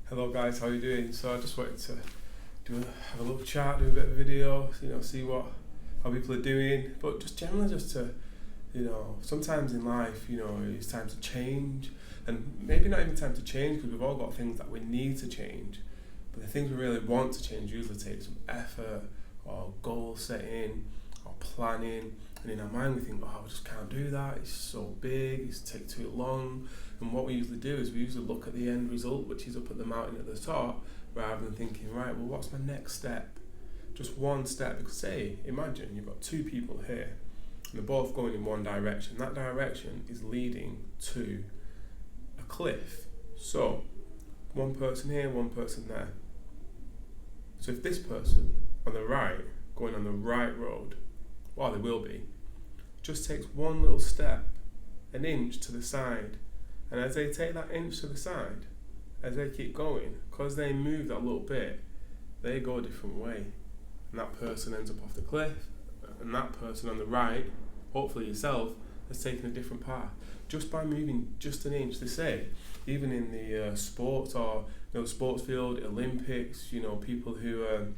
Hello guys, how you doing? So I just wanted to have a little chat, do a bit of a video, see how people are doing, but just generally just to, sometimes in life, it's time to change, and maybe not even time to change because we've all got things that we need to change, but the things we really want to change usually take some effort or goal setting or planning, and in our mind we think, oh, we just can't do that, it's so big, it's take too long. And what we usually do is we usually look at the end result, which is up at the mountain at the top, rather than thinking, right, well, what's my next step? Just one step. Because imagine you've got two people here, and they're both going in one direction. That direction is leading to a cliff. So, one person here, one person there. So if this person on the right, going on the right road, well, they will be, just takes one little step, an inch to the side, and as they take that inch to the side, as they keep going, because they move that little bit, they go a different way. And that person ends up off the cliff, and that person on the right, hopefully yourself, has taken a different path. Just by moving just an inch. They say, even in the sports or sports field, Olympics, people who are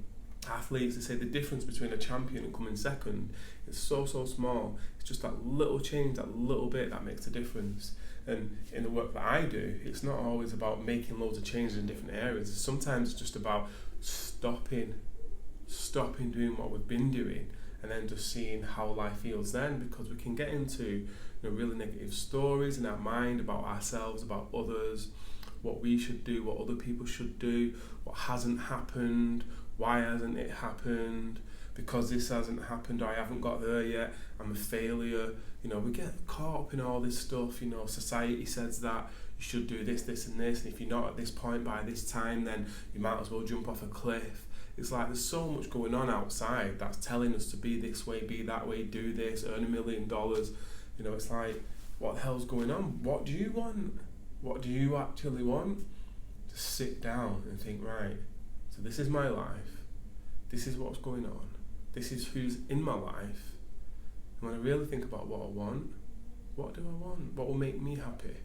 athletes, they say the difference between a champion and coming second is so small. It's just that little change, that little bit that makes a difference. And in the work that I do, it's not always about making loads of changes in different areas. Sometimes it's just about stopping doing what we've been doing, and then just seeing how life feels then, because we can get into really negative stories in our mind about ourselves, about others, what we should do, what other people should do, what hasn't happened, why hasn't it happened, because this hasn't happened, or I haven't got there yet, I'm a failure. We get caught up in all this stuff. Society says that you should do this, this and this, and if you're not at this point by this time, then you might as well jump off a cliff. It's like there's so much going on outside that's telling us to be this way, be that way, do this, earn $1 million. It's like, what the hell's going on? What do you want? What do you actually want? Just sit down and think, right, so this is my life. This is what's going on. This is who's in my life. And when I really think about what I want, what do I want? What will make me happy?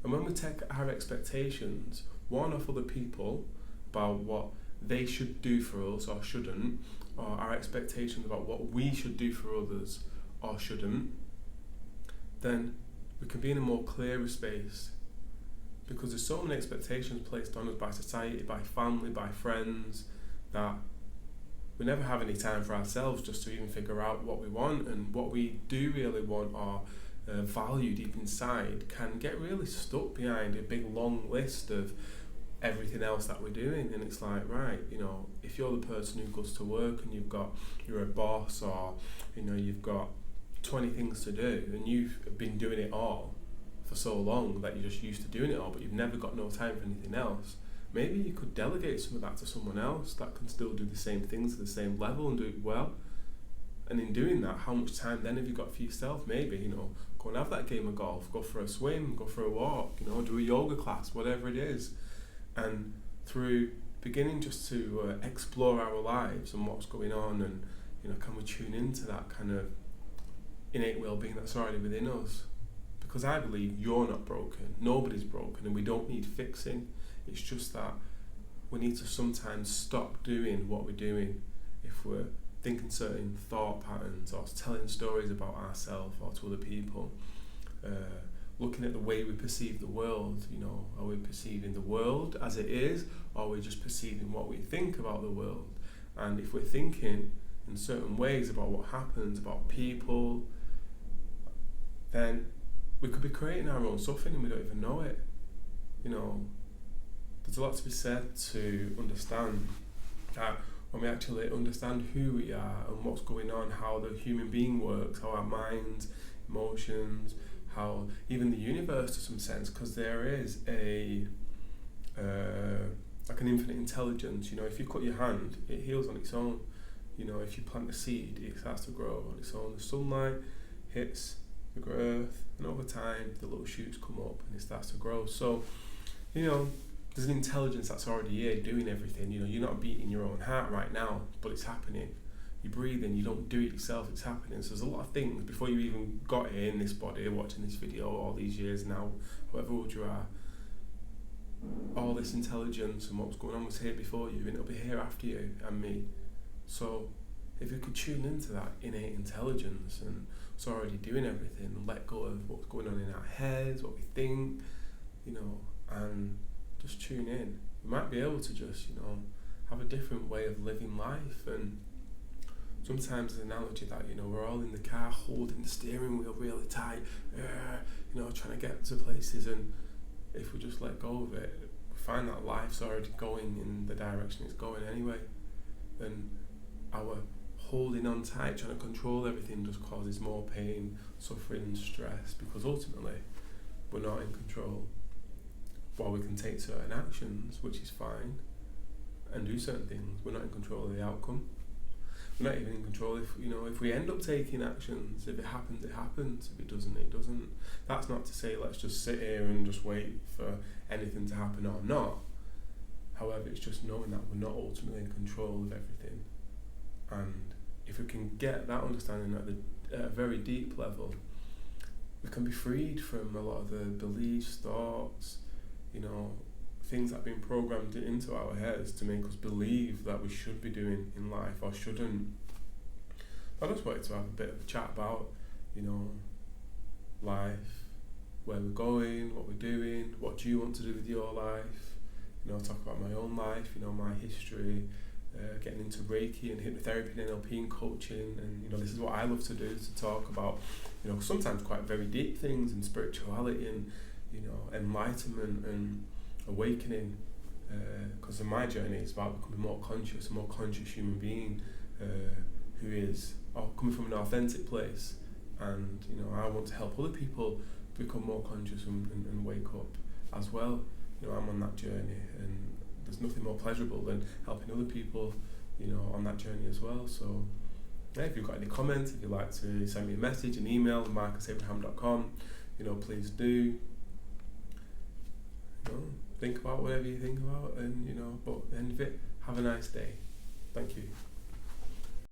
And when we take our expectations, one off other people about what they should do for us or shouldn't, or our expectations about what we should do for others or shouldn't, then we can be in a more clearer space. Because there's so many expectations placed on us by society, by family, by friends, that we never have any time for ourselves just to even figure out what we want, and what we do really want or value deep inside can get really stuck behind a big long list of everything else that we're doing. And it's like, right, if you're the person who goes to work and you're a boss, or you've got 20 things to do, and you've been doing it all for so long that you're just used to doing it all, but you've never got no time for anything else. Maybe you could delegate some of that to someone else that can still do the same things at the same level and do it well. And in doing that, how much time then have you got for yourself? Maybe, go and have that game of golf, go for a swim, go for a walk, do a yoga class, whatever it is. And through beginning just to explore our lives and what's going on, and can we tune into that kind of innate well-being that's already within us? Because I believe you're not broken, nobody's broken, and we don't need fixing. It's just that we need to sometimes stop doing what we're doing if we're thinking certain thought patterns or telling stories about ourselves or to other people. Looking at the way we perceive the world, are we perceiving the world as it is, or are we just perceiving what we think about the world? And if we're thinking in certain ways about what happens, about people, then we could be creating our own suffering and we don't even know it. There's a lot to be said to understand that when we actually understand who we are and what's going on, how the human being works, how our minds, emotions, how even the universe to some sense, because there is like an infinite intelligence. If you cut your hand, it heals on its own. If you plant a seed, it starts to grow on its own. The sunlight hits the earth, and over time the little shoots come up and it starts to grow. So there's an intelligence that's already here doing everything. You're not beating your own heart right now, but it's happening. You're breathing, you don't do it yourself, it's happening. So there's a lot of things before you even got here in this body, watching this video all these years now, however old you are, all this intelligence and what's going on was here before you, and it'll be here after you and me. So if we could tune into that innate intelligence and it's already doing everything, and let go of what's going on in our heads, what we think, and just tune in, we might be able to just, have a different way of living life. And sometimes the analogy that, we're all in the car holding the steering wheel really tight, trying to get to places, and if we just let go of it, we find that life's already going in the direction it's going anyway. And our holding on tight, trying to control everything, just causes more pain, suffering, stress, because ultimately we're not in control. While we can take certain actions, which is fine, and do certain things, we're not in control of the outcome. We're not even in control if we end up taking actions. If it happens, it happens. If it doesn't, it doesn't. That's not to say let's just sit here and just wait for anything to happen or not. However, it's just knowing that we're not ultimately in control of everything. And if we can get that understanding at a very deep level, we can be freed from a lot of the beliefs, thoughts, things that have been programmed into our heads to make us believe that we should be doing in life or shouldn't. I just wanted to have a bit of a chat about, life, where we're going, what we're doing, what do you want to do with your life, talk about my own life, my history, getting into Reiki and hypnotherapy and NLP and coaching, and this is what I love to do, to talk about, sometimes quite very deep things and spirituality and enlightenment and awakening, because in my journey it's about becoming a more conscious human being who is coming from an authentic place, and I want to help other people become more conscious and wake up as well. I'm on that journey, and there's nothing more pleasurable than helping other people on that journey as well. So if you've got any comments, if you'd like to send me a message, an email, marcusabraham.com, please do. Think about whatever you think about, and but at the end of it, have a nice day. Thank you.